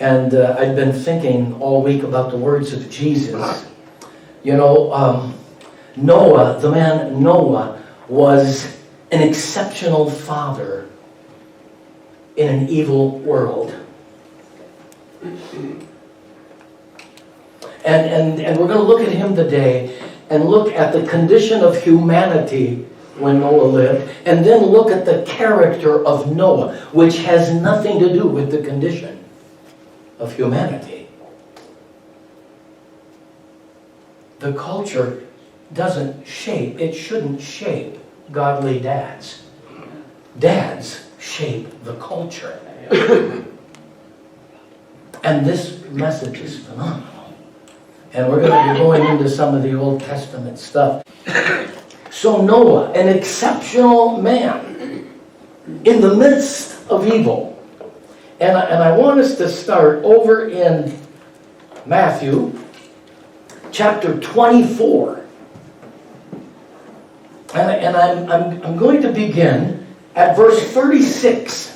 And I've been thinking all week about the words of Jesus. You know, Noah, the man Noah, was an exceptional father in an evil world. And we're going to look at him today and look at the condition of humanity when Noah lived, and then look at the character of Noah, which has nothing to do with the condition of humanity. The culture doesn't shape, it shouldn't shape godly dads. Dads shape the culture. And this message is phenomenal. And we're going to be going into some of the Old Testament stuff. So Noah, an exceptional man in the midst of evil. And I want us to start over in Matthew chapter 24. And I'm going to begin at verse 36.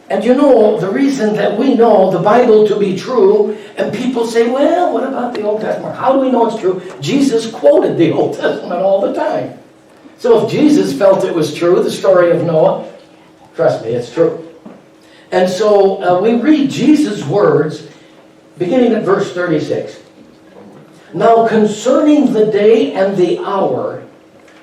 And you know, the reason that we know the Bible to be true, and people say, well, what about the Old Testament? How do we know it's true? Jesus quoted the Old Testament all the time. So if Jesus felt it was true, the story of Noah, trust me, it's true. And so we read Jesus' words, beginning at verse 36. Now concerning the day and the hour,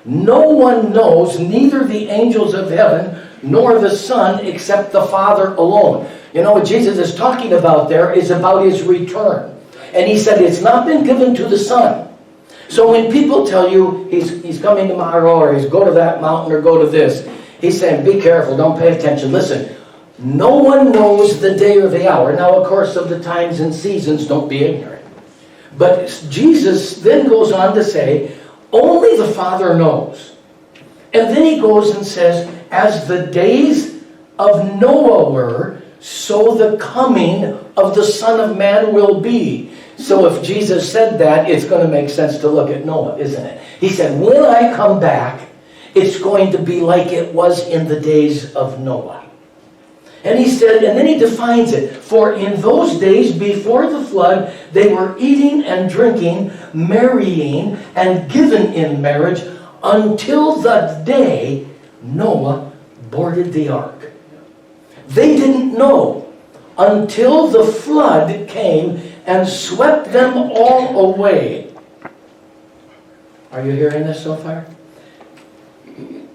no one knows, neither the angels of heaven, nor the Son, except the Father alone. You know what Jesus is talking about there is about his return. And he said it's not been given to the Son. So when people tell you he's coming tomorrow, or he's go to that mountain, or go to this, he's saying be careful, don't pay attention. Listen, no one knows the day or the hour. Now, of course, of the times and seasons, don't be ignorant. But Jesus then goes on to say, only the Father knows. And then he goes and says, as the days of Noah were, so the coming of the Son of Man will be. So if Jesus said that, it's going to make sense to look at Noah, isn't it? He said, when I come back, it's going to be like it was in the days of Noah. And he said, and then he defines it, for in those days before the flood, they were eating and drinking, marrying, and given in marriage, until the day Noah boarded the ark. They didn't know until the flood came and swept them all away. Are you hearing this so far?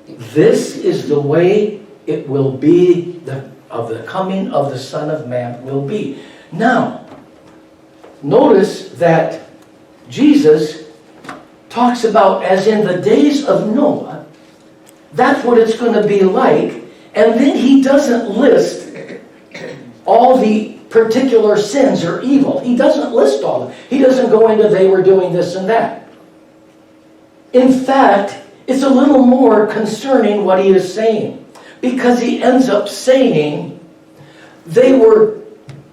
This is the way it will be, the coming of the Son of Man will be. Now, notice that Jesus talks about as in the days of Noah. That's what it's going to be like. And then he doesn't list all the particular sins or evil. He doesn't list all of them. He doesn't go into they were doing this and that. In fact, it's a little more concerning what he is saying. Because he ends up saying they were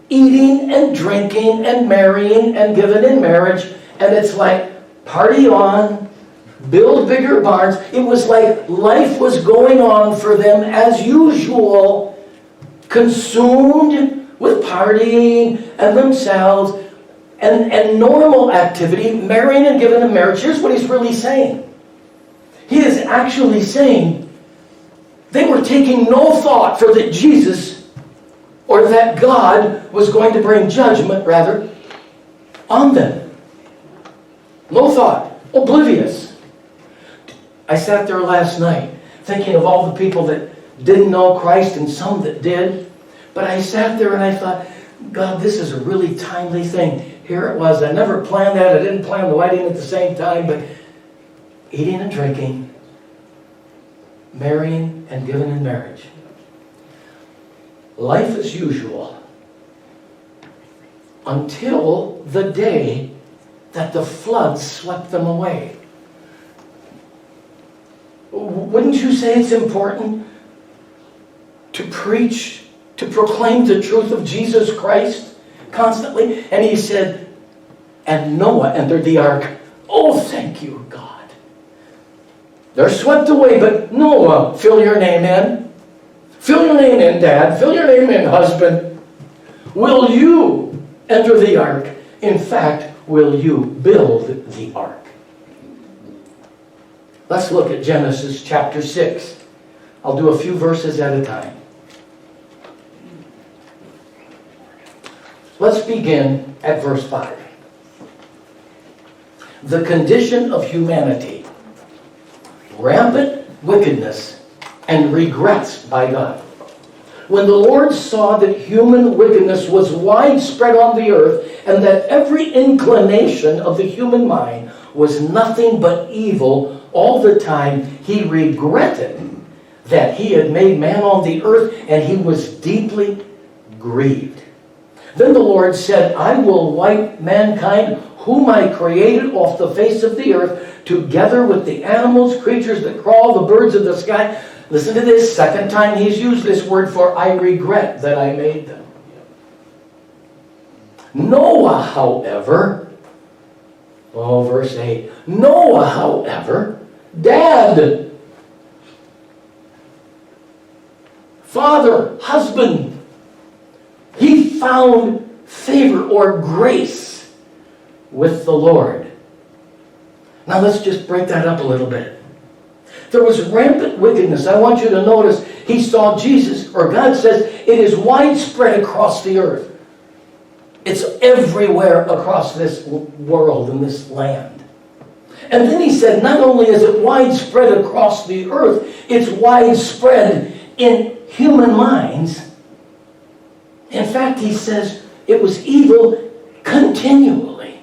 eating and drinking and marrying and given in marriage. And it's like, party on, build bigger barns. It was like life was going on for them as usual, consumed with partying and themselves and normal activity, marrying and giving in marriage. Here's what he's really saying. He is actually saying they were taking no thought for that Jesus, or that God was going to bring judgment, rather, on them. No thought. Oblivious. I sat there last night thinking of all the people that didn't know Christ and some that did. But I sat there and I thought, God, this is a really timely thing. Here it was. I never planned that. I didn't plan the wedding at the same time, but eating and drinking, marrying and given in marriage. Life as usual until the day that the flood swept them away. Wouldn't you say it's important to preach, to proclaim the truth of Jesus Christ constantly? And he said, and Noah entered the ark. Oh, thank you, God. They're swept away, but Noah, fill your name in. Fill your name in, Dad. Fill your name in, husband. Will you enter the ark? In fact, will you build the ark? Let's look at Genesis chapter 6. I'll do a few verses at a time. Let's begin at verse 5. The condition of humanity, rampant wickedness, and regrets by God. When the Lord saw that human wickedness was widespread on the earth, and that every inclination of the human mind was nothing but evil all the time, He regretted that He had made man on the earth, and He was deeply grieved. Then the Lord said, I will wipe mankind, whom I created, off the face of the earth, together with the animals, creatures that crawl, the birds of the sky. Listen to this, second time He's used this word for I regret that I made them. Noah, however, verse 8, Noah, however, dad, father, husband, he found favor or grace with the Lord. Now let's just break that up a little bit. There was rampant wickedness. I want you to notice he saw Jesus, or God says, it is widespread across the earth. It's everywhere across this world and this land. And then he said, not only is it widespread across the earth, it's widespread in human minds. In fact, he says it was evil continually.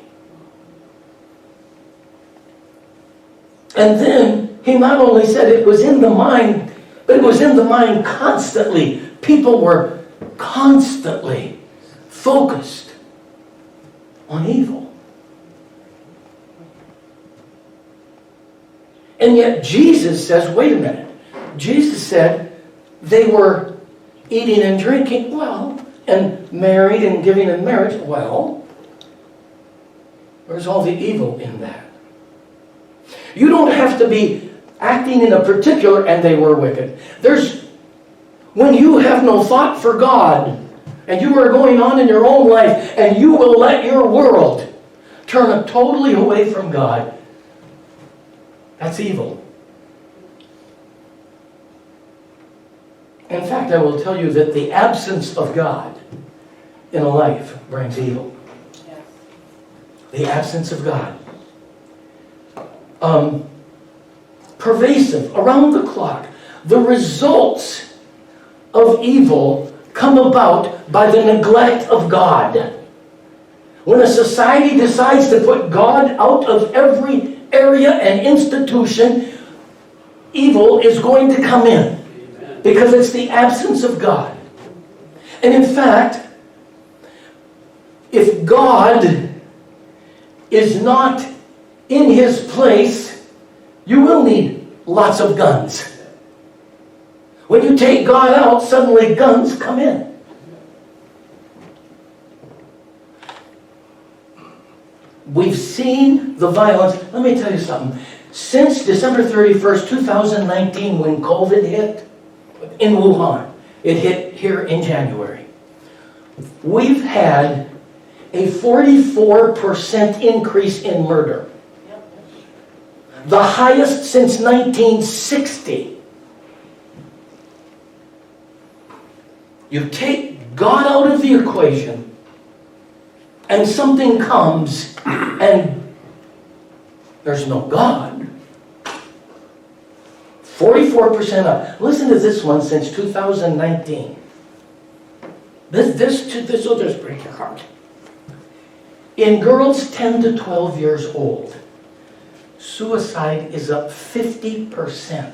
And then he not only said it was in the mind, but it was in the mind constantly. People were constantly focused on evil. And yet Jesus says, wait a minute. Jesus said they were eating and drinking, well, and married and giving in marriage, well, where's all the evil in that? You don't have to be acting in a particular, and they were wicked. When you have no thought for God, and you are going on in your own life, and you will let your world turn totally away from God, that's evil. In fact, I will tell you that the absence of God in a life brings evil. Yes. The absence of God. Pervasive, around the clock. The results of evil come about by the neglect of God. When a society decides to put God out of every area and institution, evil is going to come in. Because it's the absence of God. And in fact, if God is not in His place, you will need lots of guns. When you take God out, suddenly guns come in. We've seen the violence. Let me tell you something. Since December 31st, 2019, when COVID hit, in Wuhan. It hit here in January. We've had a 44% increase in murder. The highest since 1960. You take God out of the equation, and something comes, and there's no God. 44% up. Listen to this one since 2019. This will just break your heart. In girls 10 to 12 years old, suicide is up 50%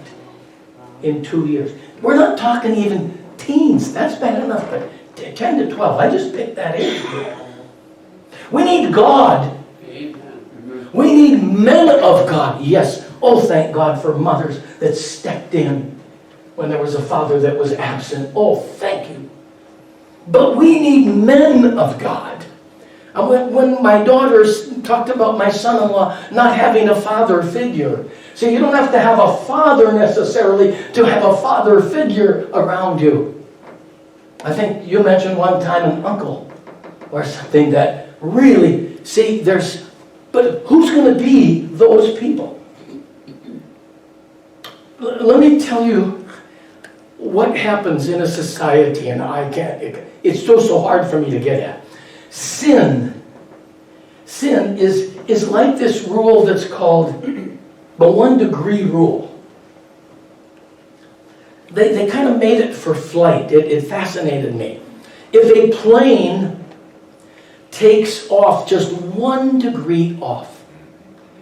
in 2 years. We're not talking even teens. That's bad enough, but 10 to 12. I just picked that age group. We need God. We need men of God. Yes. Oh, thank God for mothers that stepped in when there was a father that was absent. Oh, thank you. But we need men of God. When my daughters talked about my son-in-law not having a father figure. See, you don't have to have a father necessarily to have a father figure around you. I think you mentioned one time an uncle or something that really, but who's going to be those people? Let me tell you what happens in a society, and it's so hard for me to get at. Sin is like this rule that's called the 1 degree rule. They kind of made it for flight. It fascinated me. If a plane takes off just 1 degree off,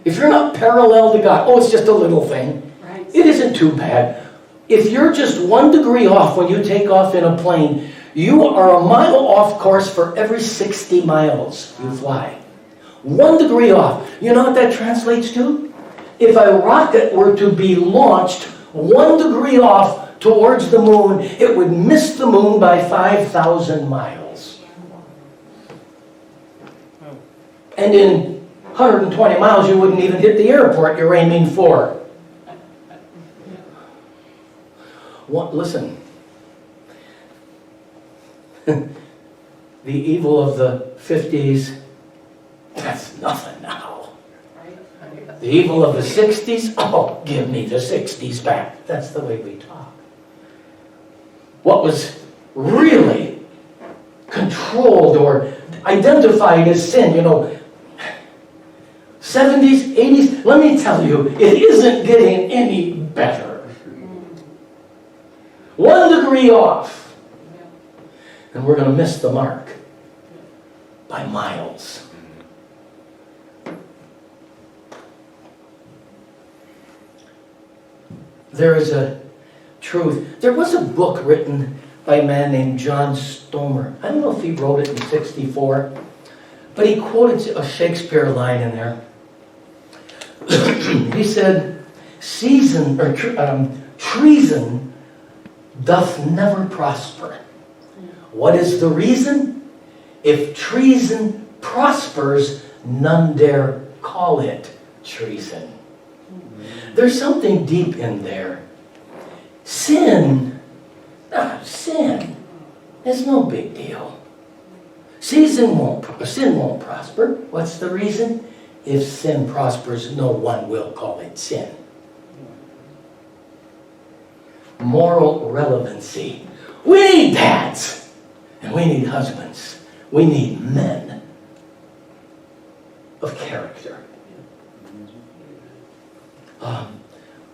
if you're not parallel to God, it's just a little thing. Right. It isn't too bad. If you're just 1 degree off when you take off in a plane, you are a mile off course for every 60 miles you fly. 1 degree off. You know what that translates to? If a rocket were to be launched 1 degree off towards the moon, it would miss the moon by 5,000 miles. And in 120 miles, you wouldn't even hit the airport you're aiming for. Listen. The evil of the 50s, that's nothing now. The evil of the 60s, give me the 60s back. That's the way we talk. What was really controlled or identified as sin, 70s, 80s, let me tell you, it isn't getting any better. 1 degree off, and we're going to miss the mark by miles. There is a truth. There was a book written by a man named John Stomer. I don't know if he wrote it in 1964, but he quoted a Shakespeare line in there. He said, treason doth never prosper. What is the reason? If treason prospers, none dare call it treason. There's something deep in there. Sin is no big deal. Sin won't prosper. What's the reason? If sin prospers, no one will call it sin. Moral relevancy. We need dads, and we need husbands. We need men of character.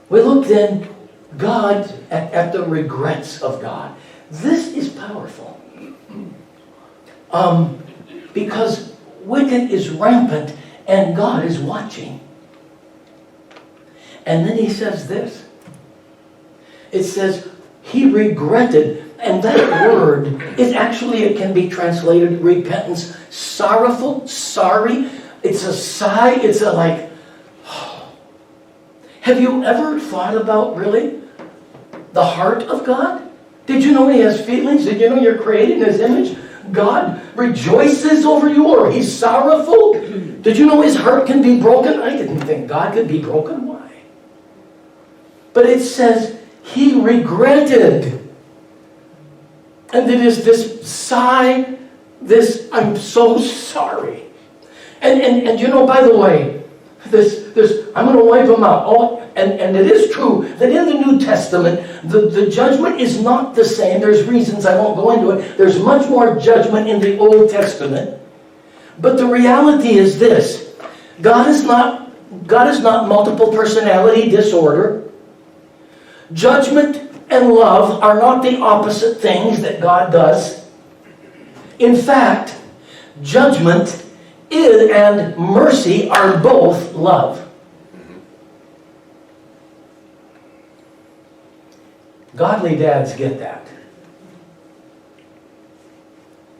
We look then, God, at the regrets of God. This is powerful. Because wicked is rampant and God is watching. And then he says this. It says, he regretted, and that word is actually, it can be translated repentance, sorrowful, sorry. It's a sigh, it's a like, Have you ever thought about really the heart of God? Did you know he has feelings? Did you know you're created in his image? God rejoices over you, or he's sorrowful? Did you know his heart can be broken? I didn't think God could be broken. Why? But it says he regretted. And it is this sigh, this I'm so sorry. And you know, by the way, this I'm going to wipe them out. And it is true that in the New Testament, the judgment is not the same. There's reasons I won't go into it. There's much more judgment in the Old Testament. But the reality is this. God is not multiple personality disorder. Judgment and love are not the opposite things that God does. In fact, judgment and mercy are both love. Godly dads get that.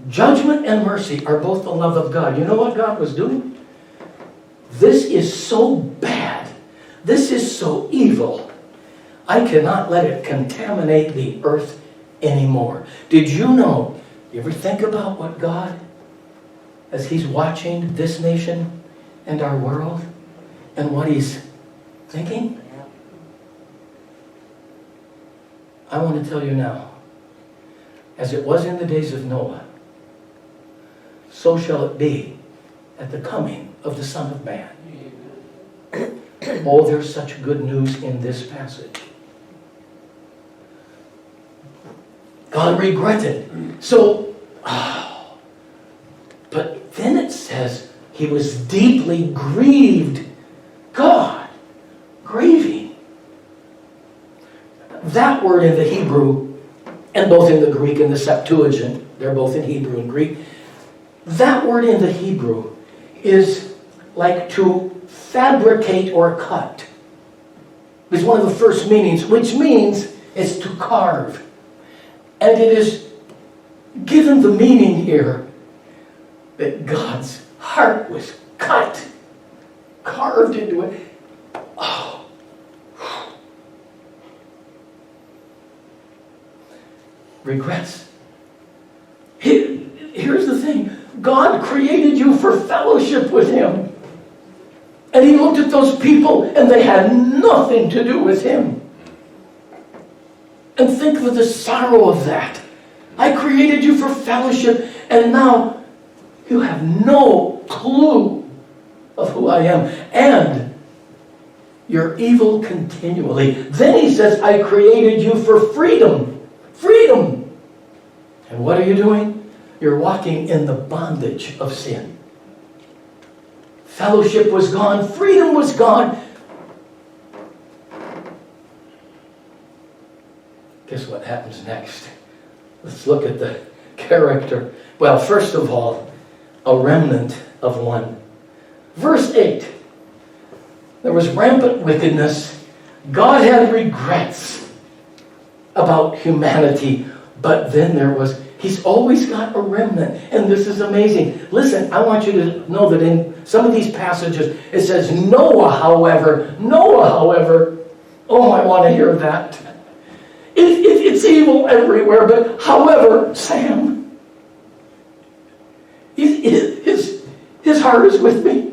Judgment and mercy are both the love of God. You know what God was doing? This is so bad. This is so evil. I cannot let it contaminate the earth anymore. Did you know? You ever think about what God, as he's watching this nation and our world, and what he's thinking? I want to tell you now, as it was in the days of Noah, so shall it be at the coming of the Son of Man. Oh, there's such good news in this passage. God regretted. So, but then it says he was deeply grieved. God, grieving. That word in the Hebrew, and both in the Greek and the Septuagint, they're both in Hebrew and Greek. That word in the Hebrew is like to fabricate or cut. It's one of the first meanings, which means it's to carve. And it is given the meaning here that God's heart was cut, carved into it. Oh. Regrets. Here's the thing. God created you for fellowship with Him. And He looked at those people and they had nothing to do with Him. And think of the sorrow of that. I created you for fellowship and now you have no clue of who I am. And you're evil continually. Then He says, I created you for freedom. Freedom. And what are you doing? You're walking in the bondage of sin. Fellowship was gone. Freedom was gone. Guess what happens next? Let's look at the character. Well, first of all, a remnant of one. Verse 8. There was rampant wickedness. God had regrets about humanity. But then He's always got a remnant. And this is amazing. Listen, I want you to know that in some of these passages, it says, Noah, however, oh, I want to hear that. It's evil everywhere, but however, Sam, his heart is with me.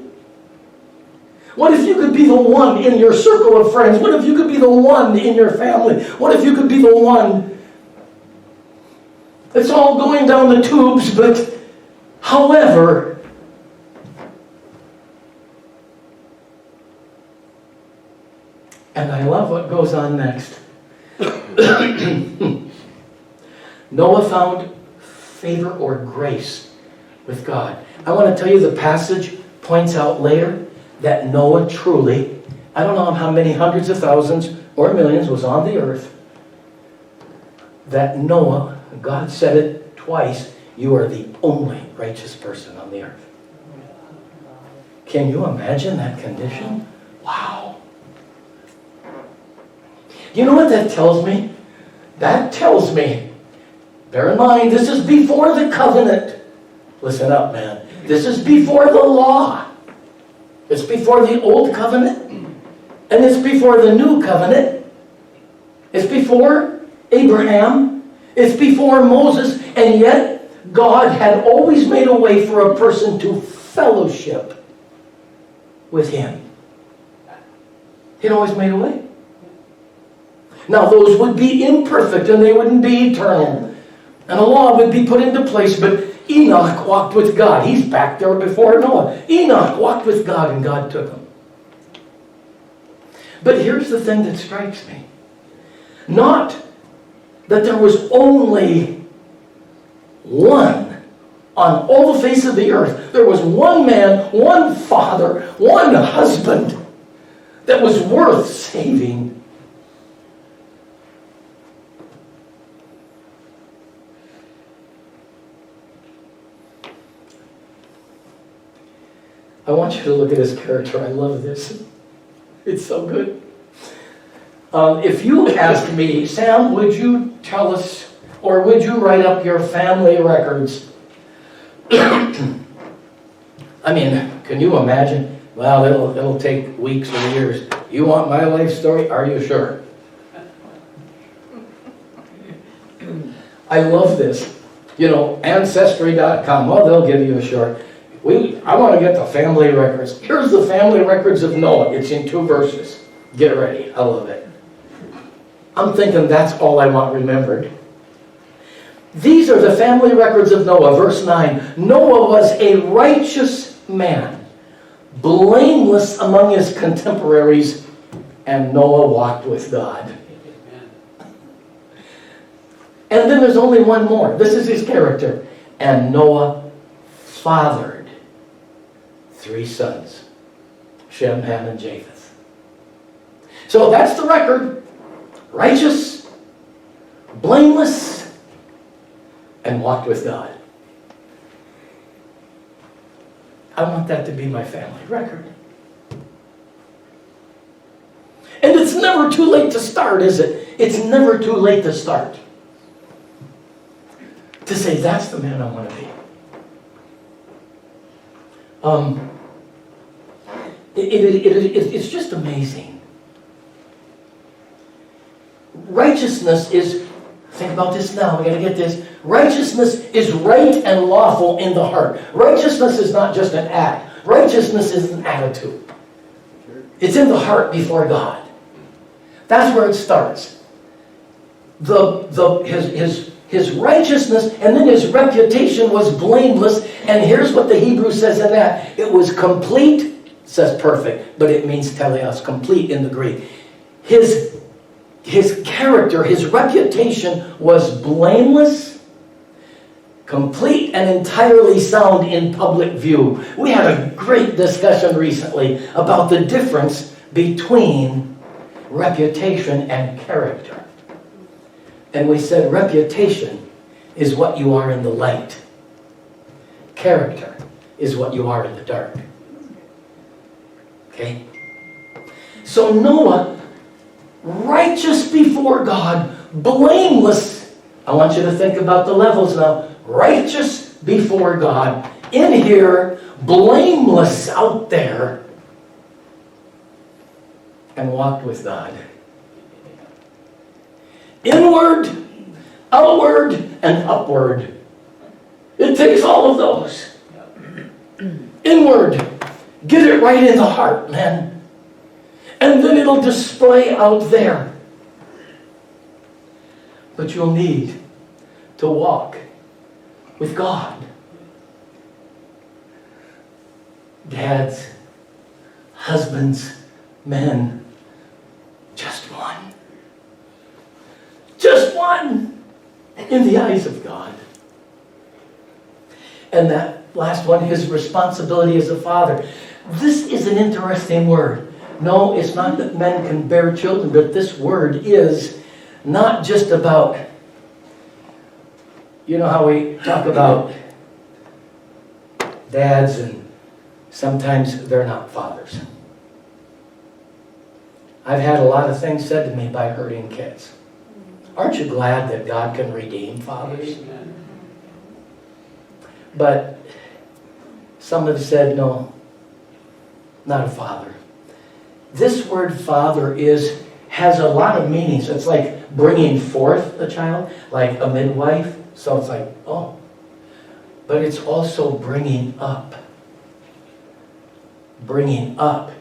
What if you could be the one in your circle of friends? What if you could be the one in your family? What if you could be the one? It's all going down the tubes, but however, and I love what goes on next. Noah found favor or grace with God. I want to tell you the passage points out later that Noah truly, I don't know how many hundreds of thousands or millions was on the earth, that Noah, God said it twice, you are the only righteous person on the earth. Can you imagine that condition? Wow. You know what that tells me? That tells me, bear in mind, this is before the covenant. Listen up, man. This is before the law. It's before the old covenant. And it's before the new covenant. It's before Abraham. It's before Moses. And yet, God had always made a way for a person to fellowship with Him. He'd always made a way. Now, those would be imperfect and they wouldn't be eternal. And a law would be put into place, but Enoch walked with God. He's back there before Noah. Enoch walked with God and God took him. But here's the thing that strikes me. Not that there was only one on all the face of the earth. There was one man, one father, one husband that was worth saving. I want you to look at his character. I love this. It's so good. If you asked me, Sam, would you tell us, or would you write up your family records? I mean, can you imagine? Well, it'll take weeks or years. You want my life story? Are you sure? I love this. You know, Ancestry.com. Well, they'll give you a short. I want to get the family records. Here's the family records of Noah. It's in 2 verses. Get ready. I love it. I'm thinking that's all I want remembered. These are the family records of Noah. Verse 9. Noah was a righteous man, blameless among his contemporaries, and Noah walked with God. And then there's only one more. This is his character. And Noah fathered 3 sons, Shem, Ham, and Japheth. So that's the record. Righteous, blameless, and walked with God. I want that to be my family record. And it's never too late to start, is it? It's never too late to start. To say, that's the man I want to be. It's just amazing. Righteousness is, think about this now, we got to get this. Righteousness is right and lawful in the heart. Righteousness is not just an act. Righteousness is an attitude. It's in the heart before God. That's where it starts. His righteousness and then his reputation was blameless. And here's what the Hebrew says in that. It was complete, it says perfect, but it means teleos, complete in the Greek. His character, his reputation was blameless, complete, and entirely sound in public view. We had a great discussion recently about the difference between reputation and character. And we said reputation is what you are in the light. Character is what you are in the dark. Okay? So Noah, righteous before God, blameless. I want you to think about the levels now. Righteous before God, in here, blameless out there, and walked with God. Inward, outward, and upward. It takes all of those. Inward, get it right in the heart, man. And then it'll display out there. But you'll need to walk with God. Dads, husbands, men, just one. Just one in the eyes of God. And that last one, his responsibility as a father. This is an interesting word. No, it's not that men can bear children, but this word is not just about, you know how we talk about dads and sometimes they're not fathers. I've had a lot of things said to me by hurting kids. Aren't you glad that God can redeem fathers? But some have said, no, not a father. This word father has a lot of meanings. It's like bringing forth a child, like a midwife. So it's like, oh. But it's also bringing up. Bringing up.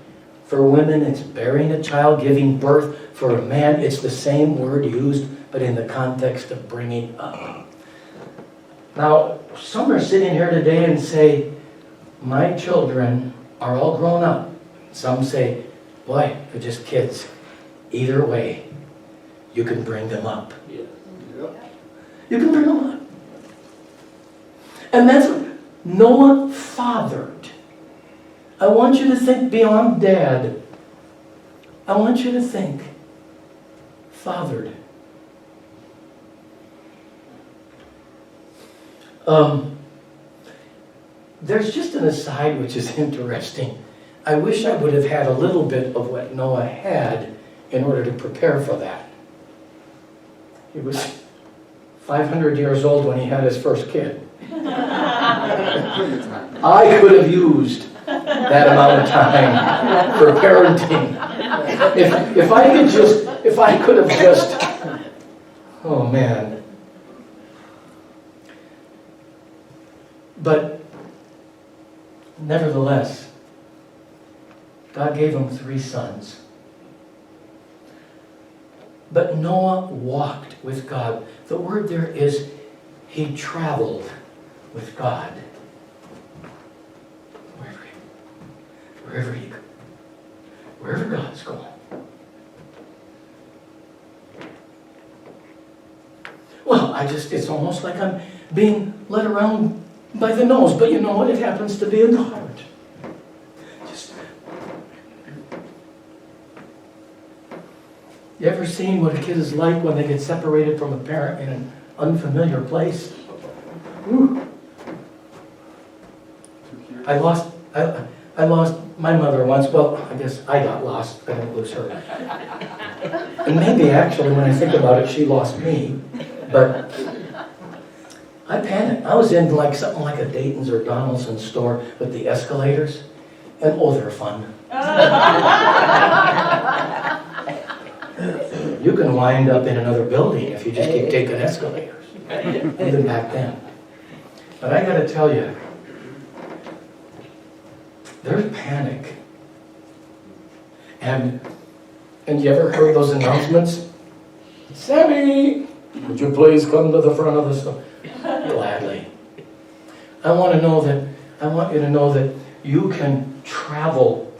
For women, it's bearing a child, giving birth. For a man, it's the same word used, but in the context of bringing up. Now, some are sitting here today and say, my children are all grown up. Some say, boy, they're just kids. Either way, you can bring them up. Yeah. You can bring them up. And that's what Noah fathered. I want you to think beyond dad. I want you to think fathered. There's just an aside which is interesting. I wish I would have had a little bit of what Noah had in order to prepare for that. He was 500 years old when he had his first kid. I could have used that amount of time for parenting. If I could have just, oh man. But nevertheless, God gave him 3 sons. But Noah walked with God. The word there is he traveled with God wherever God's going. Well, it's almost like I'm being led around by the nose, but you know what? It happens to be in the heart. You ever seen what a kid is like when they get separated from a parent in an unfamiliar place? Whew. I lost my mother once. Well, I guess I got lost. I didn't lose her. And maybe actually, when I think about it, she lost me. But I panicked. I was in something like a Dayton's or Donaldson's store with the escalators. And they're fun. You can wind up in another building if you just keep taking escalators. Even back then. But I got to tell you, there's panic. And you ever heard those announcements? Sammy, would you please come to the front of the store? Gladly. I want you to know that you can travel.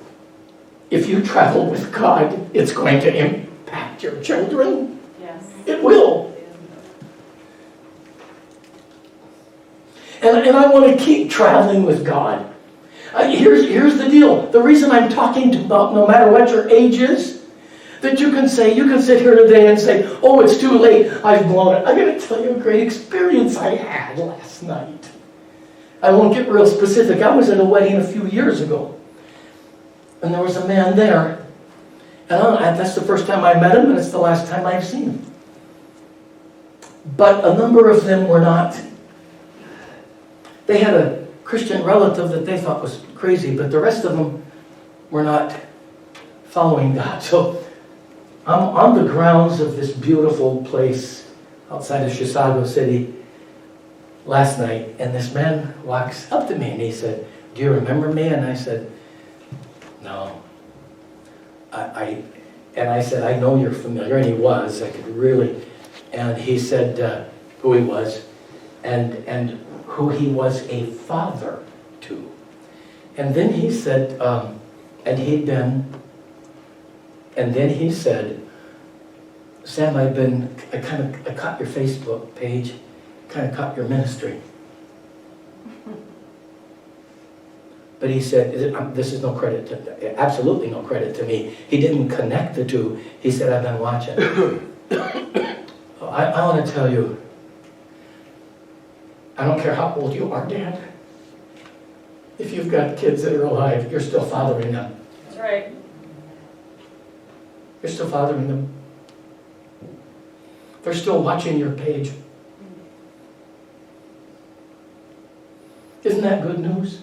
If you travel with God, it's going to impact your children. Yes. It will. And I want to keep traveling with God. Here's the deal. The reason I'm talking about no matter what your age is, that you can sit here today and say, oh, it's too late, I've blown it. I'm going to tell you a great experience I had last night. I won't get real specific. I was at a wedding a few years ago. And there was a man there. And that's the first time I met him, and it's the last time I've seen him. But a number of them were not. They had a Christian relative that they thought was crazy, but the rest of them were not following God. So I'm on the grounds of this beautiful place outside of Chicago City last night, and this man walks up to me and he said, do you remember me? And I said, no. And I said, I know you're familiar. And he was. I could really. And he said who he was and who he was a father to. And then he said, and then he said, Sam, I caught your Facebook page, kind of caught your ministry. But he said, this is no credit absolutely no credit to me. He didn't connect the two. He said, I've been watching. I want to tell you, I don't care how old you are, Dad. If you've got kids that are alive, you're still fathering them. That's right. You're still fathering them. They're still watching your page. Isn't that good news?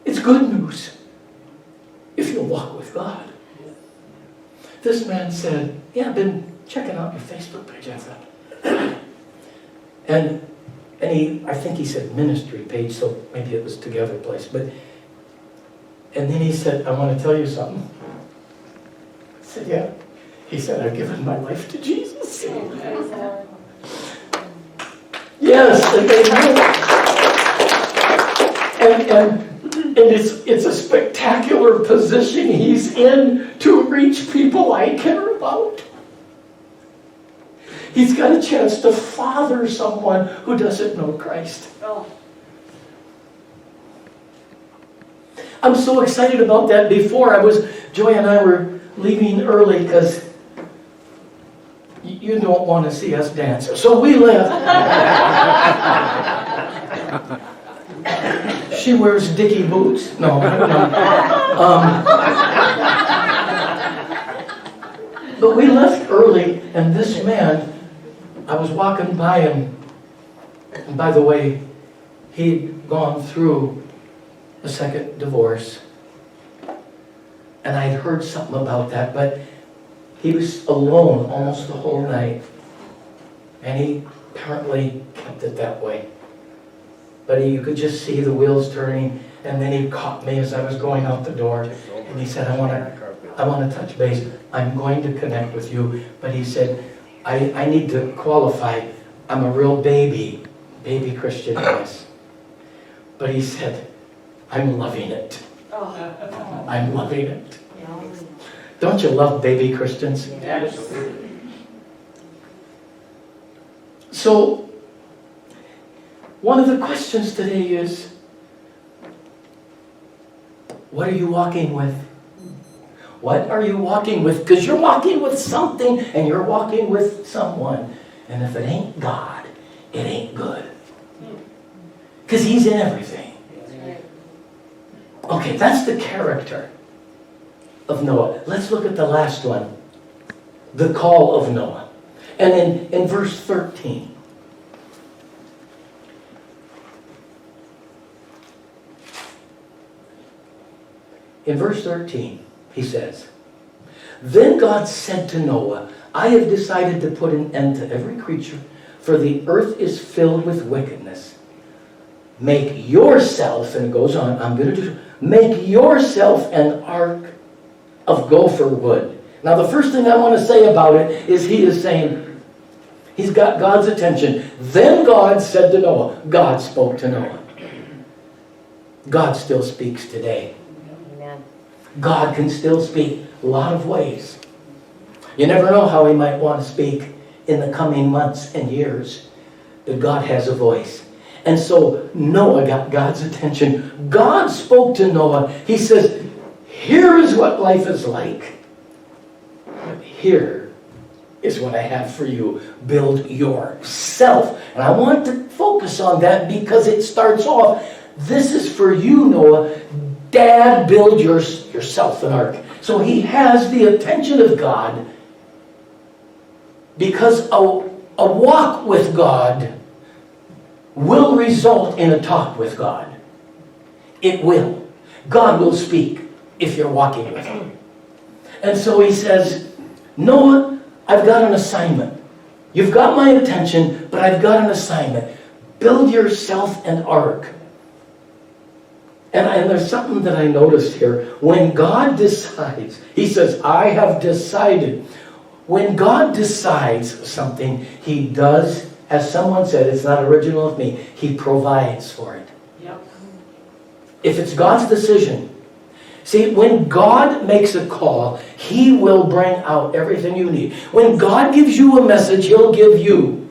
It's good news if you walk with God. This man said, yeah, I've been checking out your Facebook page. I thought. And I think he said ministry page, so maybe it was Together Place. And then he said, I want to tell you something. I said, yeah. He said, I've given my life to Jesus. Yes, and it's a spectacular position he's in to reach people I care about. He's got a chance to father someone who doesn't know Christ. Oh. I'm so excited about that. Joy and I were leaving early because you don't want to see us dance. So we left. She wears dicky boots. No, I don't know. But we left early, and this man, I was walking by him, and by the way, he'd gone through a second divorce. And I'd heard something about that, but he was alone almost the whole night. And he apparently kept it that way. But you could just see the wheels turning, and then he caught me as I was going out the door. And he said, I want to touch base. I'm going to connect with you. But he said, I need to qualify. I'm a real baby Christian in this. But he said, I'm loving it. I'm loving it. Don't you love baby Christians? Absolutely. So, one of the questions today is, what are you walking with? What are you walking with? Because you're walking with something and you're walking with someone. And if it ain't God, it ain't good. Because He's in everything. Okay, that's the character of Noah. Let's look at the last one. The call of Noah. And in verse 13. In verse 13, he says, Then God said to Noah, I have decided to put an end to every creature, for the earth is filled with wickedness. Make yourself, and it goes on, make yourself an ark of gopher wood. Now the first thing I want to say about it is he is saying, he's got God's attention. Then God said to Noah, God spoke to Noah. God still speaks today. God can still speak a lot of ways. You never know how He might want to speak in the coming months and years. But God has a voice. And so Noah got God's attention. God spoke to Noah. He says, here is what life is like. But here is what I have for you. Build yourself. And I want to focus on that because it starts off, this is for you, Noah. Dad, build yourself an ark. So he has the attention of God because a walk with God will result in a talk with God. It will. God will speak if you're walking with Him. And so he says, Noah, I've got an assignment. You've got my attention, but I've got an assignment. Build yourself an ark. And there's something that I noticed here. When God decides, He says, I have decided. When God decides something, He does, as someone said, it's not original of me, He provides for it. Yep. If it's God's decision. See, when God makes a call, He will bring out everything you need. When God gives you a message, He'll give you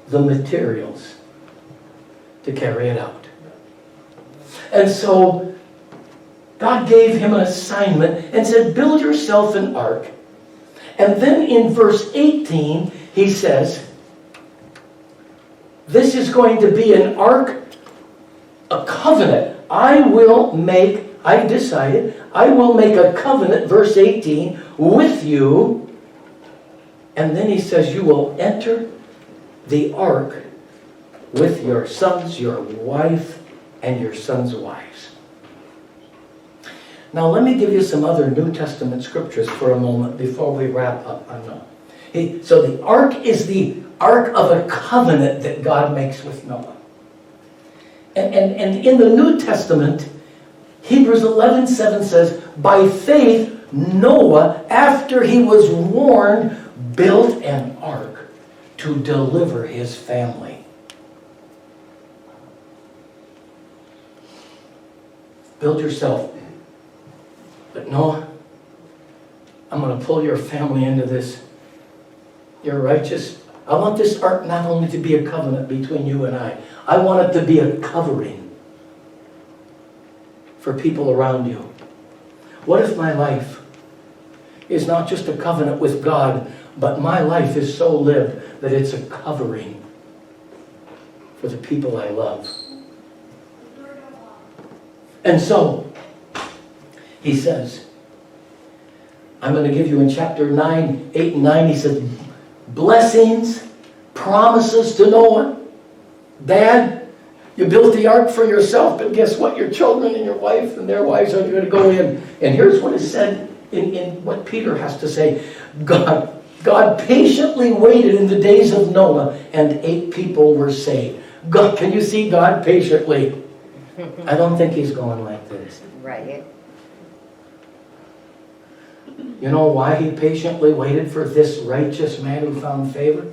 the materials to carry it out. And so God gave him an assignment and said, build yourself an ark. And then in verse 18, he says, this is going to be an ark, a covenant. I will make a covenant, verse 18, with you. And then he says, you will enter the ark with your sons, your wife, and your sons' wives. Now let me give you some other New Testament scriptures for a moment before we wrap up on Noah. So the ark is the ark of a covenant that God makes with Noah. And in the New Testament, Hebrews 11:7 says, by faith Noah, after he was warned, built an ark to deliver his family. Build yourself. But Noah, I'm going to pull your family into this. You're righteous. I want this ark not only to be a covenant between you and I want it to be a covering for people around you. What if my life is not just a covenant with God, but my life is so lived that it's a covering for the people I love? And so, he says, I'm going to give you in chapter 9, 8 and 9, he says, blessings, promises to Noah. Dad, you built the ark for yourself, but guess what? Your children and your wife and their wives are going to go in. And here's what is said in what Peter has to say. God patiently waited in the days of Noah, and 8 people were saved. God, can you see God patiently? I don't think He's going like this. Right. You know why He patiently waited for this righteous man who found favor?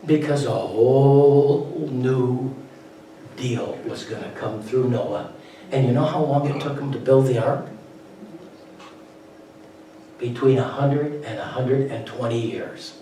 Because a whole new deal was going to come through Noah. And you know how long it took him to build the ark? Between 100 and 120 years.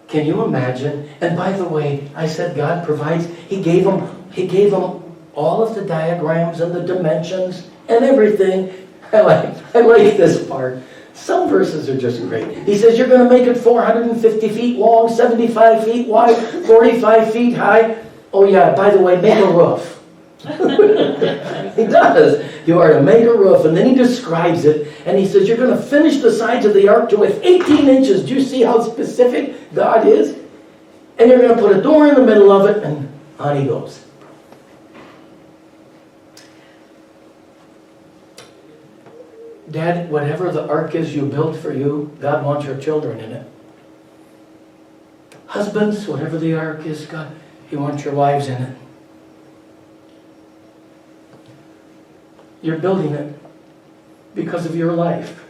Can you imagine? And by the way, I said God provides. He gave them all of the diagrams and the dimensions and everything. I like this part. Some verses are just great. He says you're going to make it 450 feet long, 75 feet wide, 45 feet high. Oh yeah, by the way, make a roof. He does. You are to make a roof, and then he describes it, and he says you're going to finish the sides of the ark to with 18 inches. Do you see how specific God is? And you're going to put a door in the middle of it, and on he goes. Dad, whatever the ark is you built for you, God wants your children in it. Husbands, whatever the ark is, God, He wants your wives in it. You're building it because of your life,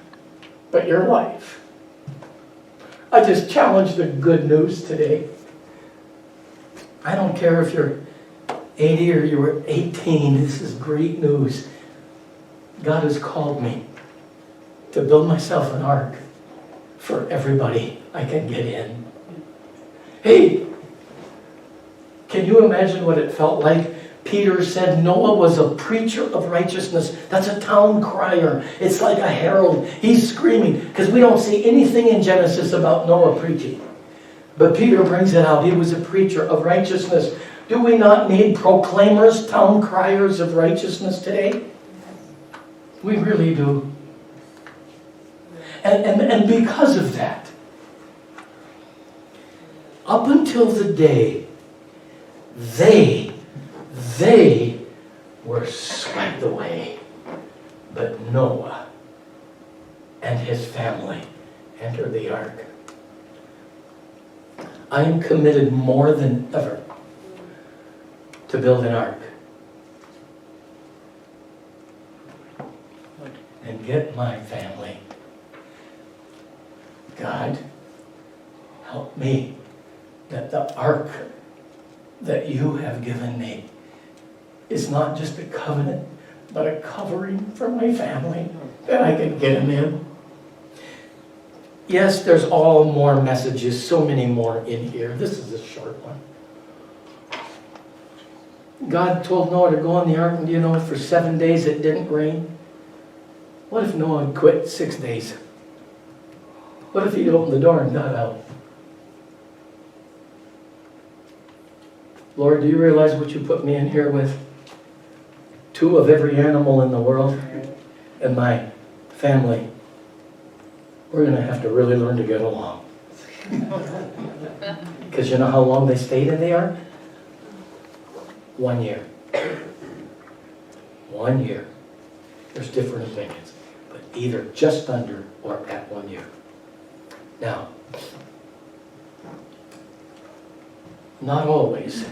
but your life. I just challenge the good news today. I don't care if you're 80 or you were 18, this is great news. God has called me to build myself an ark for everybody I can get in. Hey, can you imagine what it felt like? Peter said Noah was a preacher of righteousness. That's a town crier. It's like a herald. He's screaming because we don't see anything in Genesis about Noah preaching. But Peter brings it out. He was a preacher of righteousness. Do we not need proclaimers, town criers of righteousness today? We really do. And because of that, up until the day they were swept away, but Noah and his family entered the ark. I am committed more than ever to build an ark and get my family. God, help me that the ark that you have given me is not just a covenant, but a covering for my family that I can get them in. Yes, there's all more messages, so many more in here. This is a short one. God told Noah to go on the ark, and do you know, for 7 days it didn't rain? What if Noah had quit 6 days? What if he'd opened the door and got out? Lord, do you realize what you put me in here with? 2 of every animal in the world and my family. We're going to have to really learn to get along. Because you know how long they stayed in the ark? 1 year. 1 year. There's different opinions. But either just under or at 1 year. Now, not always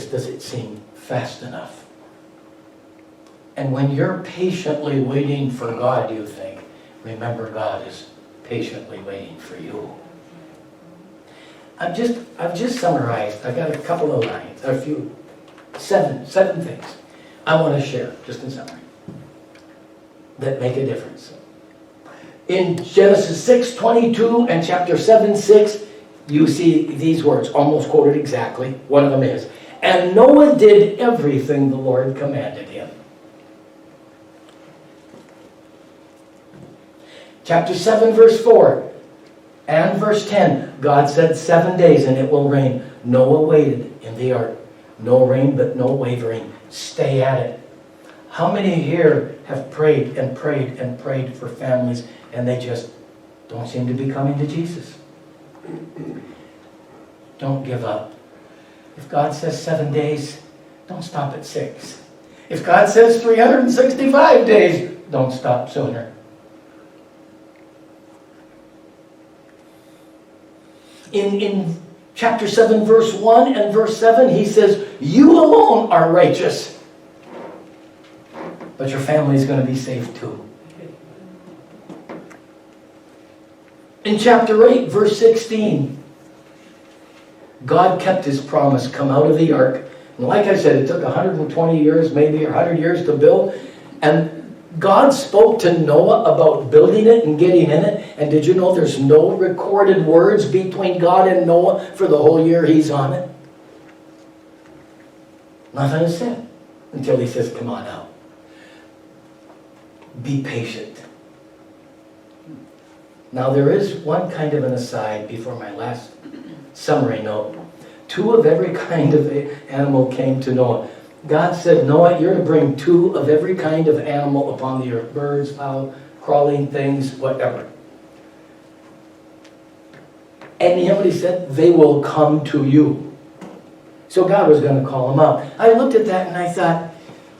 does it seem fast enough. And when you're patiently waiting for God, you think, remember God is patiently waiting for you. I've just summarized. I got a couple of lines, a few, seven things I want to share, just in summary, that make a difference. In Genesis 6:22 and chapter 7:6, you see these words, almost quoted exactly. One of them is, and Noah did everything the Lord commanded him. Chapter 7, verse 4 and verse 10, God said 7 days and it will rain. Noah waited in the ark. No rain, but no wavering. Stay at it. How many here have prayed and prayed and prayed for families and they just don't seem to be coming to Jesus? Don't give up. If God says 7 days, don't stop at 6. If God says 365 days, don't stop sooner. In chapter 7, verse 1 and verse 7, he says, you alone are righteous, but your family is going to be saved too. In chapter 8, verse 16, God kept his promise, come out of the ark. And like I said, it took 120 years, maybe 100 years to build. And God spoke to Noah about building it and getting in it. And did you know there's no recorded words between God and Noah for the whole year he's on it? Nothing is said until he says, come on out. Be patient. Now there is one kind of an aside before my last summary note. 2 of every kind of animal came to Noah. God said, Noah, you're to bring 2 of every kind of animal upon the earth. Birds, fowl, crawling things, whatever. And you know what he said? They will come to you. So God was going to call them out. I looked at that and I thought,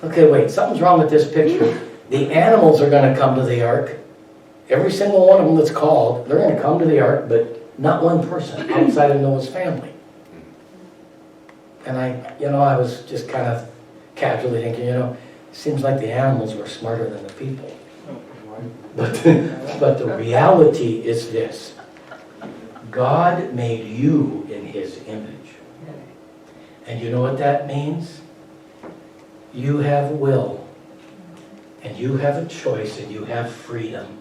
okay, wait, something's wrong with this picture. The animals are going to come to the ark. Every single one of them that's called, they're going to come to the ark, but not one person outside of Noah's family. And I was just kind of casually thinking, it seems like the animals were smarter than the people. But the reality is this. God made you in his image. And you know what that means? You have will. And you have a choice and you have freedom.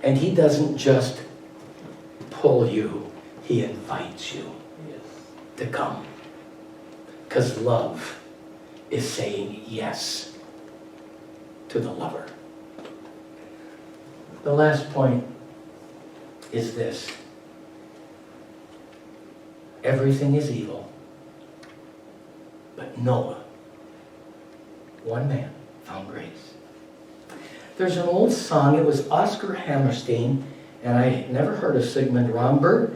And he doesn't just pull you, he invites you to come. Because love is saying yes to the lover. The last point is this. Everything is evil, but Noah, one man, found grace. There's an old song, it was Oscar Hammerstein, and I never heard of Sigmund Romberg,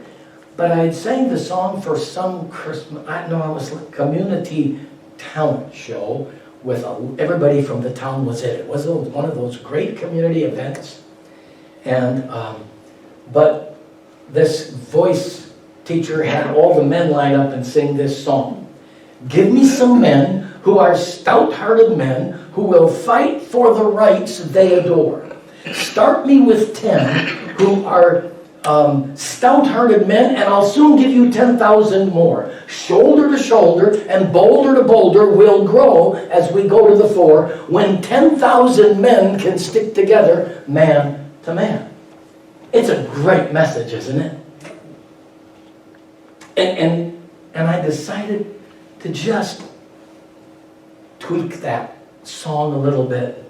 but I had sang the song for some Christmas, it was a community talent show with everybody from the town was in it. It was one of those great community events. And, but this voice teacher had all the men line up and sing this song. Give me some men who are stout-hearted men who will fight for the rights they adore. Start me with 10 who are stout-hearted men, and I'll soon give you 10,000 more. Shoulder to shoulder and boulder to boulder will grow as we go to the fore when 10,000 men can stick together man to man. It's a great message, isn't it? And I decided to just tweak that song a little bit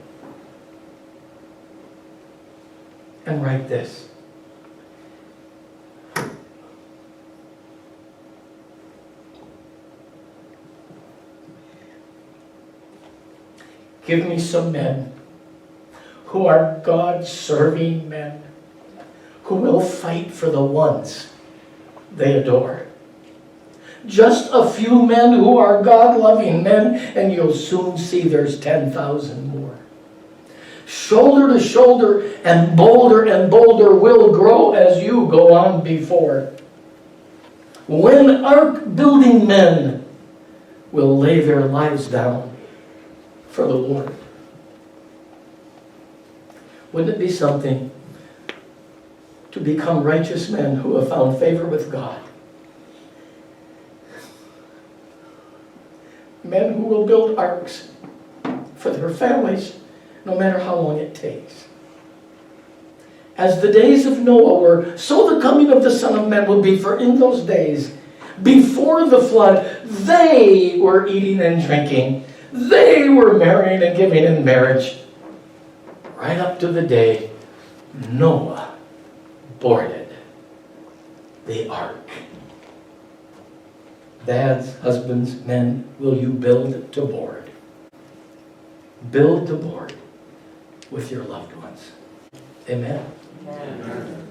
and write this. Give me some men who are God-serving men, who will fight for the ones they adore. Just a few men who are God-loving men, and you'll soon see there's 10,000 more. Shoulder to shoulder and boulder will grow as you go on before. When ark-building men will lay their lives down for the Lord. Wouldn't it be something to become righteous men who have found favor with God? Men who will build arks for their families, no matter how long it takes. As the days of Noah were, so the coming of the Son of Man will be. For in those days, before the flood, they were eating and drinking. They were marrying and giving in marriage. Right up to the day Noah boarded the ark. Dads, husbands, men, will you build to board? Build to board with your loved ones. Amen. Amen.